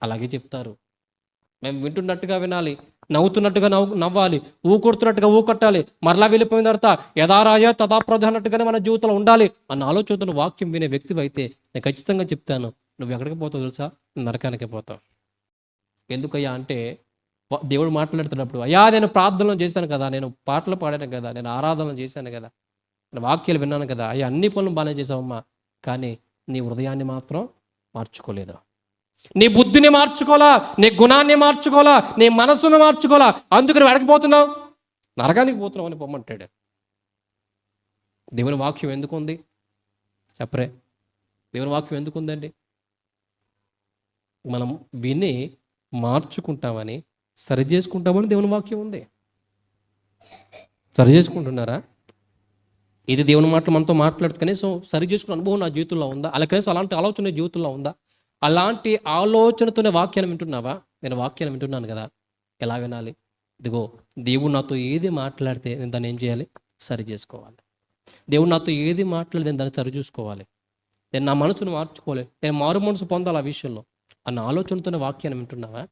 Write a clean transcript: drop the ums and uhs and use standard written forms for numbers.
అలాగే చెప్తారు. మేము వింటున్నట్టుగా వినాలి, నవ్వుతున్నట్టుగా నవ్వాలి, ఊకొడుతున్నట్టుగా ఊకొట్టాలి, మరలా వెళ్ళిపోయిన తర్వాత యథారాజ తథా ప్రజ అన్నట్టుగానే మన జీవితంలో ఉండాలి అన్న ఆలోచనతో వాక్యం వినే వ్యక్తివి అయితే నేను ఖచ్చితంగా చెప్తాను, నువ్వు ఎక్కడికి పోతావు తెలుసా? నరకానికి పోతావు. ఎందుకయ్యా అంటే దేవుడు మాట్లాడుతున్నప్పుడు, అయ్యా నేను ప్రార్థనలు చేశాను కదా, నేను పాటలు పాడాను కదా, నేను ఆరాధనలు చేశాను కదా, నేను వాక్యాలు విన్నాను కదా, అయ్యా అన్ని పనులు బాగానే చేసావమ్మా, కానీ నీ హృదయాన్ని మాత్రం మార్చుకోలేదు, నీ బుద్ధిని మార్చుకోవాలా, నీ గుణాన్ని మార్చుకోవాలా, నీ మనస్సును మార్చుకోవాలా, అందుకు నువ్వు అడగపోతున్నావు, నరకానికి పోతున్నావు అని పొమ్మంటాడు. దేవుని వాక్యం ఎందుకు ఉంది చెప్పరే? దేవుని వాక్యం ఎందుకు ఉందండి? మనం విని మార్చుకుంటామని, సరి చేసుకుంటామని దేవుని వాక్యం ఉంది. సరి చేసుకుంటున్నారా? ఇది దేవుని మాటలు మనతో మాట్లాడుతూ కనీసం సరి చేసుకునే అనుభవం నా జీవితంలో ఉందా? అలా కనీసం అలాంటి ఆలోచన జీవితంలో ఉందా? అలాంటి ఆలోచనతోనే వాక్యాన్ని వింటున్నావా? నేను వాక్యాన్ని వింటున్నాను కదా, ఎలా వినాలి? ఇదిగో దేవుడు నాతో ఏది మాట్లాడితే నేను దాన్ని ఏం చేయాలి? సరి చేసుకోవాలి. దేవుడు నాతో ఏది మాట్లాడితే నేను దాన్ని సరి చూసుకోవాలి, నేను నా మనసును మార్చుకోవాలి, నేను మారు మనసు పొందాలి ఆ విషయంలో అన్న ఆలోచనతోనే వాక్యాన్ని వింటున్నావా?